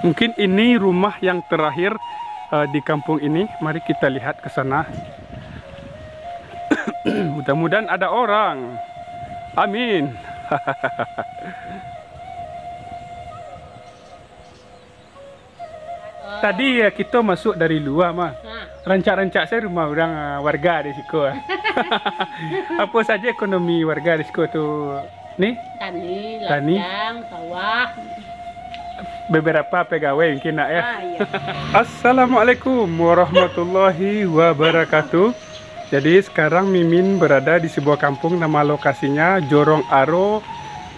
Mungkin ini rumah yang terakhir di kampung ini. Mari kita lihat ke sana. Mudah-mudahan ada orang. Amin. Tadi kita masuk dari luar mah. Rancak-rancak saya rumah orang warga di situ. Apa saja ekonomi warga di situ tuh? Nih? Tani, Tani. ladang, sawah. Beberapa pegawai mungkin nak ya. Iya. Assalamualaikum warahmatullahi wabarakatuh. Jadi sekarang Mimin berada di sebuah kampung, nama lokasinya Jorong Aro,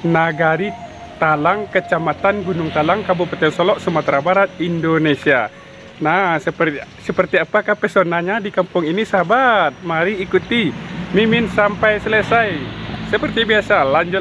Nagari Talang, Kecamatan Gunung Talang, Kabupaten Solok, Sumatera Barat, Indonesia. Nah, seperti apakah pesonanya di kampung ini, sahabat? Mari ikuti Mimin sampai selesai. Seperti biasa, lanjut.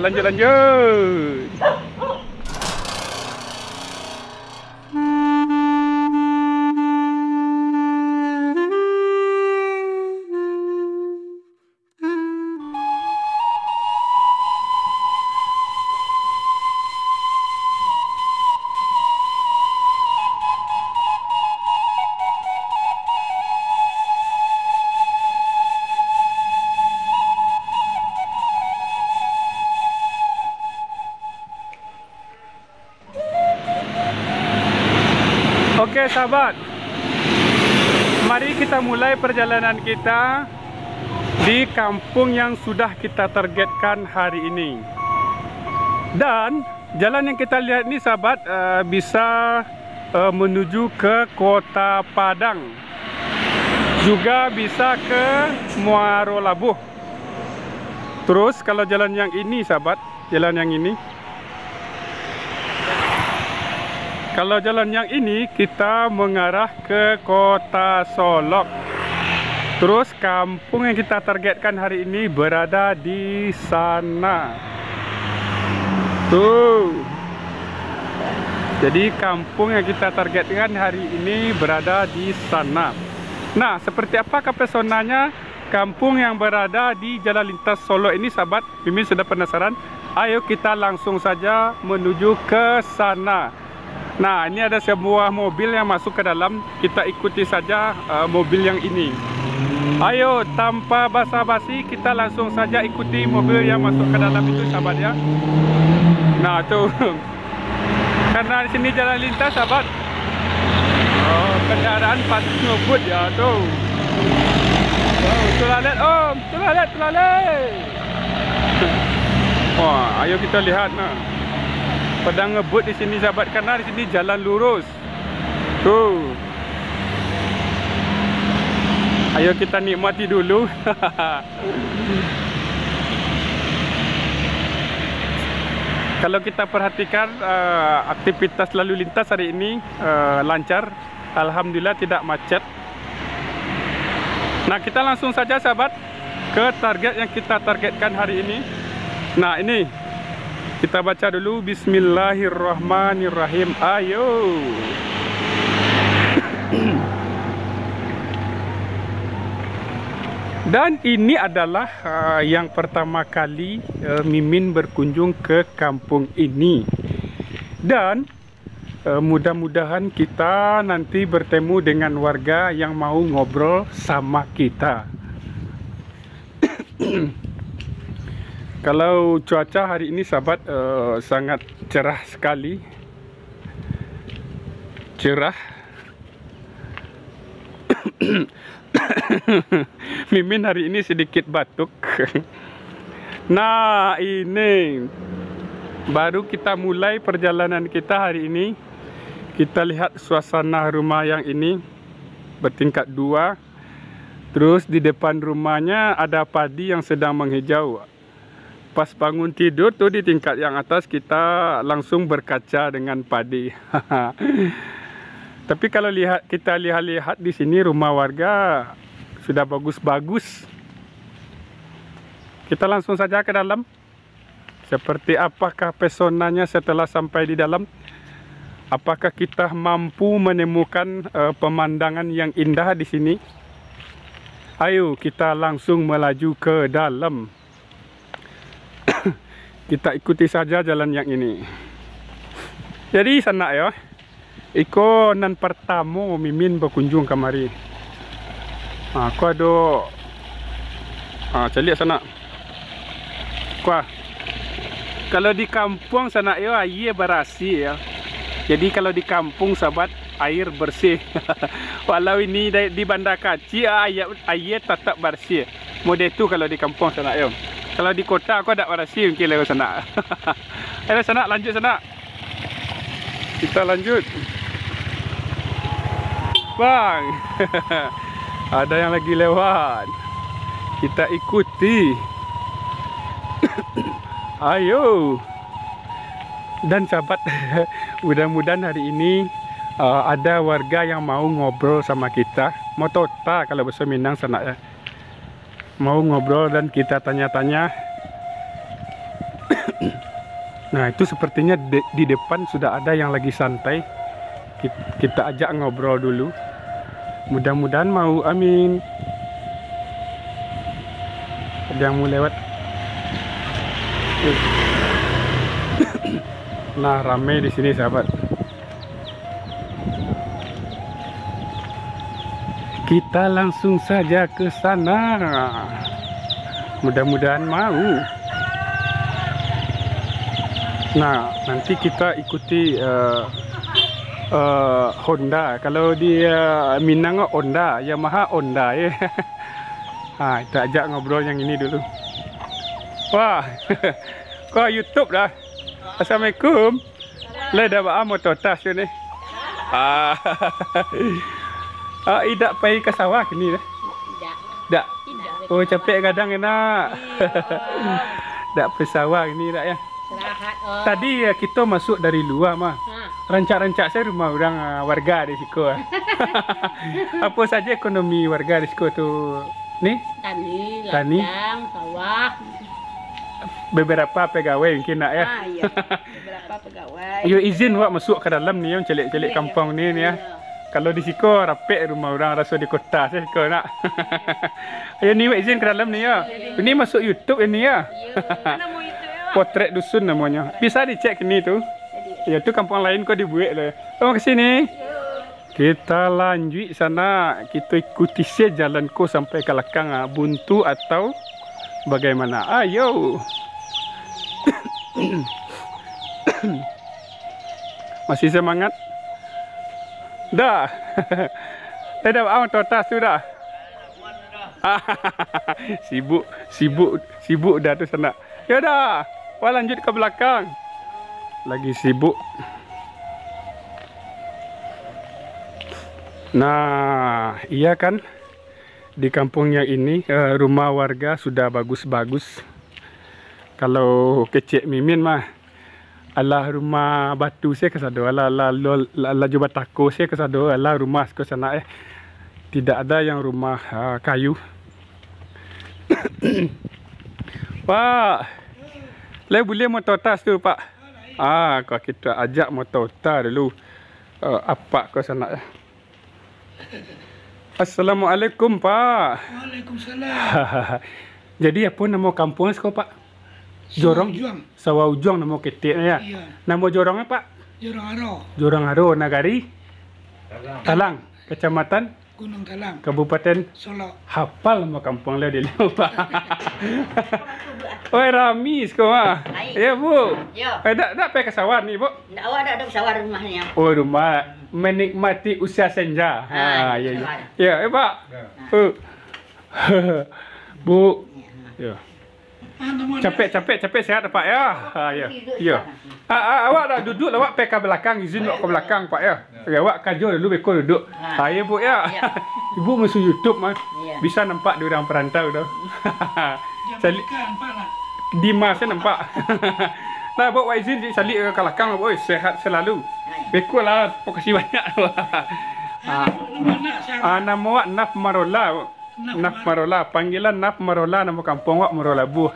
Oke sahabat, mari kita mulai perjalanan kita di kampung yang sudah kita targetkan hari ini. Dan jalan yang kita lihat ini sahabat bisa menuju ke Kota Padang, juga bisa ke Muaro Labuh. Terus kalau jalan yang ini sahabat, jalan yang ini, kalau jalan yang ini kita mengarah ke Kota Solok. Terus kampung yang kita targetkan hari ini berada di sana. Tuh. Jadi kampung yang kita targetkan hari ini berada di sana. Nah, seperti apakah pesonanya kampung yang berada di jalan lintas Solok ini sahabat? Mimin sudah penasaran? Ayo kita langsung saja menuju ke sana. Nah, ini ada sebuah mobil yang masuk ke dalam. Kita ikuti saja mobil yang ini. Ayo, tanpa basa-basi kita langsung saja ikuti mobil yang masuk ke dalam itu sahabat ya. Nah, tuh. Karena di sini jalan lintas sahabat. Oh, kendaraan pasti ngebut ya tuh. Oh, tulalet om, tulalet. Wah, ayo kita lihat nah. Pada ngebut di sini sahabat, karena di sini jalan lurus. Tuh. Ayo kita nikmati dulu. Kalau kita perhatikan aktivitas lalu lintas hari ini lancar, alhamdulillah tidak macet. Nah, kita langsung saja sahabat ke target yang kita targetkan hari ini. Nah, ini kita baca dulu Bismillahirrahmanirrahim. Ayo. Dan ini adalah yang pertama kali Mimin berkunjung ke kampung ini. Dan mudah-mudahan kita nanti bertemu dengan warga yang mau ngobrol sama kita. Kalau cuaca hari ini sahabat sangat cerah sekali. Cerah. Mimin hari ini sedikit batuk. Nah, ini baru kita mulai perjalanan kita hari ini. Kita lihat suasana rumah yang ini bertingkat 2. Terus di depan rumahnya ada padi yang sedang menghijau. Pas bangun tidur tuh di tingkat yang atas kita langsung berkaca dengan padi. Tapi kalau kita lihat di sini rumah warga sudah bagus-bagus. Kita langsung saja ke dalam. Seperti apakah pesonanya setelah sampai di dalam? Apakah kita mampu menemukan pemandangan yang indah di sini? Ayo kita langsung melaju ke dalam. Kita ikuti saja jalan yang ini. Jadi sana ya. Iko nan pertama mimin berkunjung kemari. Aku ada calik sana. Kuah. Kalau di kampung sana yo air berasi ya. Jadi kalau di kampung sahabat air bersih. Walau ini di Bandar Kaci air tetap bersih. Model itu kalau di kampung sana yo. Kalau di kota aku ada bersih mungkin lewat sana. Ayo sana lanjut sana. Kita lanjut. Bang. Ada yang lagi lewat. Kita ikuti. Ayo. Dan sahabat, mudah-mudahan hari ini ada warga yang mau ngobrol sama kita. Mau tota kalau bahasa Minang sana ya. Mau ngobrol dan kita tanya-tanya. Nah, itu sepertinya di depan sudah ada yang lagi santai. Kita ajak ngobrol dulu. Mudah-mudahan mau, amin. Ada yang mau lewat. Nah, ramai di sini sahabat. Kita langsung saja ke sana. Mudah-mudahan mau. Nah, nanti kita ikuti Honda. Kalau di Minang Honda, Yamaha Honda ya. Kita ajak ngobrol yang ini dulu. Wah, kok YouTube dah. Assalamualaikum. Le dah bawa motor tas ni. Tidak pergi ke sawah kini dah. Tak. Oh, capek kadang enak. Tak pergi sawah ini dah ya. Tadi kita masuk dari luar mah. Rancak-rancak saya rumah orang warga di situ. Apa saja ekonomi warga di situ tu? Ni? Tani, ladang, sawah. Beberapa pegawai mungkin nak ya. Iya. Beberapa pegawai. Yo izin wak masuk ke dalam ni yang celik-celik kampung ni ya. Kalau di situ rapek rumah orang rasa di kota saya kau nak. Ayo ni wak izin ke dalam ni ya. Ini masuk YouTube ini ya. Nama YouTube ya. Potret dusun namanya. Bisa dicek ini tu. Ya tu kampung lain kau dibuat lah. Terima kasih ni. Kita lanjut sana. Kita ikuti saja jalanku sampai ke belakang buntu atau bagaimana. Ayo. Masih semangat? Dah. Dah awak totas sudah. Sibuk dah tu sana. Ya dah. Wah lanjut ke belakang. Lagi sibuk. Nah, iya kan? Di kampung yang ini rumah warga sudah bagus-bagus. Kalau kecik mimin mah alah rumah batu saya ke sana, alah juba tako saya ke sana, alah rumah ke sana tidak ada yang rumah kayu. Pak, le boleh motor tas tu Pak? Kau kita ajak motor tas dulu. Apa ke sana? Assalamualaikum Pak. Waalaikumsalam. Jadi apa nama kampung kau Pak? Jorong. Sawah Ujong nama ketik ya. Iya. Nama jorongnya Pak? Jorong Aro. Jorong Aro, Nagari Talang, Kecamatan Gunung Talang. Kabupaten Solo. hafal nama kampung le dia Pak. Oi Ramis kau Ya Bu. Ya. Dak pergi ke sawah ni Bu. Ndak awak ada sawah rumahnya. Oh rumah menikmati usia senja. Ya. Ya, Pak. Bu. Ya. Capek sehat Pak ya. Ya. Ya. Awak dah duduk lah, awak pergi ke belakang, izin awak ke belakang Pak ya. Ya, awak kajo dulu beko duduk. Ya Bu ya. Ibu masuk YouTube mah. Bisa nampak di orang perantau dah. Dimas saya nampak. Nah, bawa izin salik ke belakang boy, sehat selalu. Beko lah, terima kasih banyak. Nama awak Naf Marola. Naf Marola, panggilan Naf Marola, nama kampung awak Marola Bu.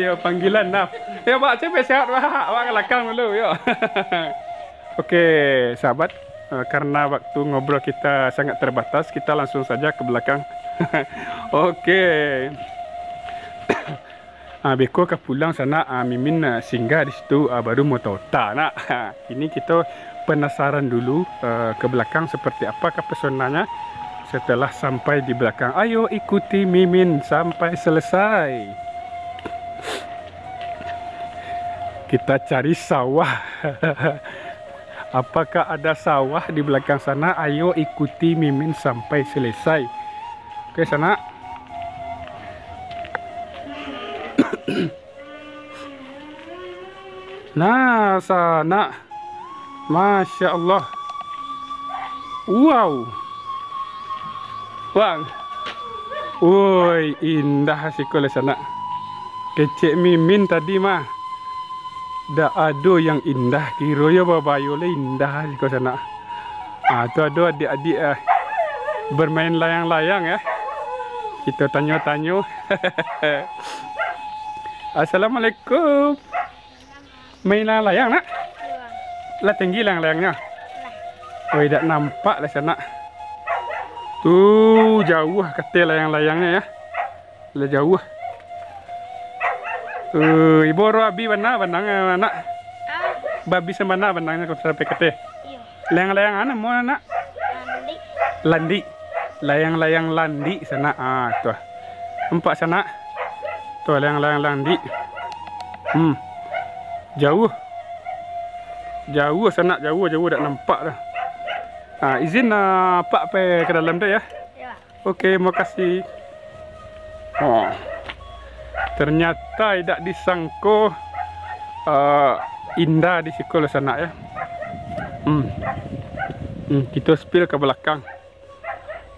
Ya panggilan Naf. Ya Pak, cepet sehat Pak. Awak ke belakang dulu ya. Okey, sahabat, karena waktu ngobrol kita sangat terbatas, kita langsung saja ke belakang. Okey. Beko ke pulang sana, Mimin singgah di situ, baru mau tahu tak nak. Ini kita penasaran dulu ke belakang seperti apakah pesonanya setelah sampai di belakang. Ayo ikuti Mimin sampai selesai. Kita cari sawah. Apakah ada sawah di belakang sana? Ayo ikuti Mimin sampai selesai. Oke, sana. Nah, sana. Masya Allah. Wow. Bang. Woi, indah sekolah sana. Kecek Mimin tadi mah. Dah ada yang indah. Kira ya babayo le indah sekolah sana. Tu ada adik-adik bermain layang-layang ya. Kita tanya-tanya. Assalamualaikum. Main layang nak? Lah tinggi layang-layangnya. Oi, tak nampak lah sana. Tu jauh kata layang-layangnya ya. Lah jauh. Ibu Abi mana benang nak? Babi semana benangnya kau sampai kata. Layang-layang mana mau nak? Landi. Layang-layang landi sana. Tu. Nampak sana? Tu layang-layang landi. Jauh. Jauh sana, jauh tak nampak dah. Izin Pak ke dalam dah ya. Ya. Okey, makasih. Ternyata tidak disangka indah di sekolah sana ya. Kita spill ke belakang.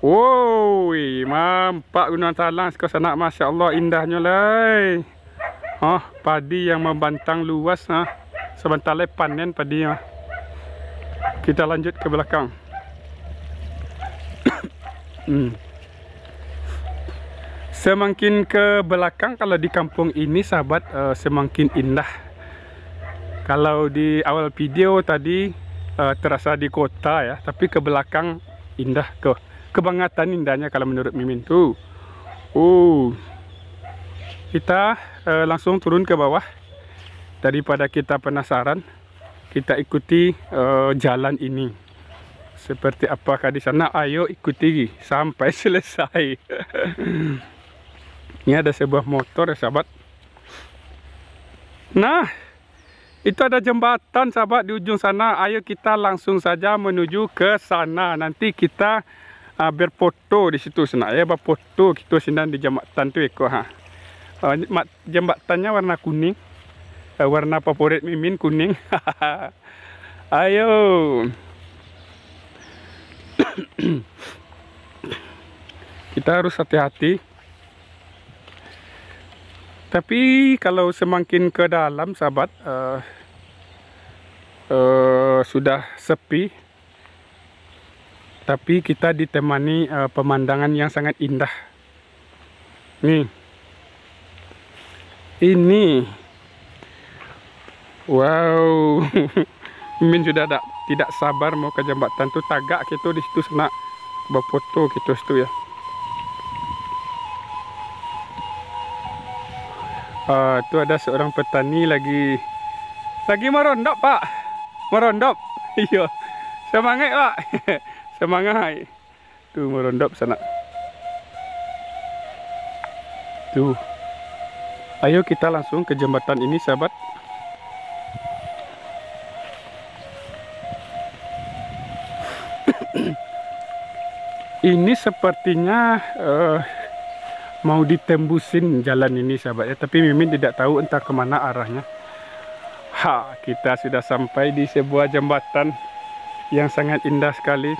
Woi, nampak gunung talang sekolah sana, masya Allah indahnya lah. Padi yang membantang luas. Sebentar lagi panen padinya. Kita lanjut ke belakang. Semakin ke belakang kalau di kampung ini sahabat, semakin indah. Kalau di awal video tadi terasa di kota ya, tapi ke belakang indah, kebangatan indahnya kalau menurut Mimin tuh. Kita langsung turun ke bawah. Daripada kita penasaran, kita ikuti jalan ini. Seperti apakah di sana? Ayo ikuti sampai selesai. Ini ada sebuah motor ya sahabat. Nah, itu ada jembatan sahabat di ujung sana. Ayo kita langsung saja menuju ke sana. Nanti kita berfoto di situ sana. Ya, berfoto kita sini di jembatan tu eko jembatannya warna kuning. Warna favorit Mimin kuning. Ayo. Kita harus hati-hati. Tapi kalau semakin ke dalam sahabat, sudah sepi. Tapi kita ditemani pemandangan yang sangat indah. Ini. Wow. Mimin sudah tidak sabar mau ke jembatan tu, tagak kita di situ nak berfoto kita situ ya. Tu ada seorang petani lagi merondok Pak. Merondok. Iya. Semangat Pak. Semangat. Tu merondok sana. Tu. Ayo kita langsung ke jembatan ini sahabat. Ini sepertinya mau ditembusin jalan ini sahabat ya, tapi Mimin tidak tahu entah kemana arahnya. Kita sudah sampai di sebuah jembatan yang sangat indah sekali.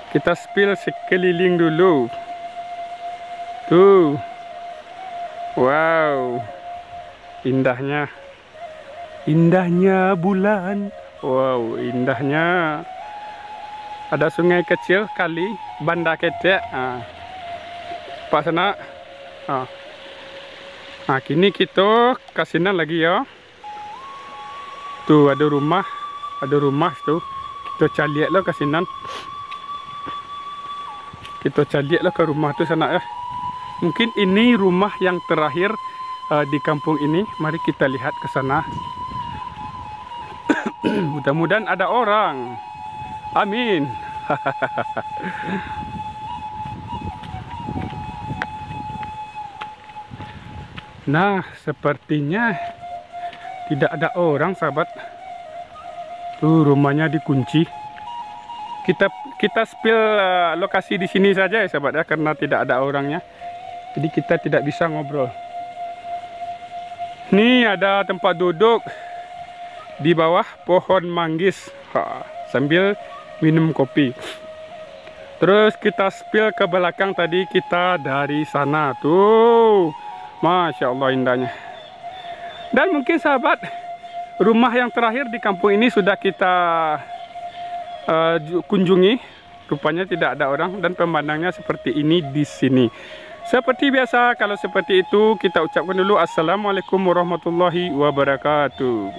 Kita spill sekeliling dulu. Tuh. Wow. Indahnya. Indahnya bulan. Wow, indahnya. Ada sungai kecil kali, Banda Ketek. Pak sana. Kini kita kasinan lagi ya. Tuh ada rumah tuh. Kita caliak lah kasinan. Kita caliak lah ke rumah tu sana ya. Mungkin ini rumah yang terakhir di kampung ini. Mari kita lihat ke sana. Mudah-mudahan ada orang. Amin. Nah, sepertinya tidak ada orang, sahabat. Tuh, rumahnya dikunci. Kita spill lokasi di sini saja ya, sahabat ya, karena tidak ada orangnya. Jadi kita tidak bisa ngobrol. Nih ada tempat duduk di bawah pohon manggis sambil minum kopi. Terus kita spill ke belakang tadi kita dari sana tuh. Masya Allah indahnya. Dan mungkin sahabat, rumah yang terakhir di kampung ini sudah kita kunjungi. Rupanya tidak ada orang dan pemandangannya seperti ini di sini. Seperti biasa, kalau seperti itu kita ucapkan dulu Assalamualaikum warahmatullahi wabarakatuh.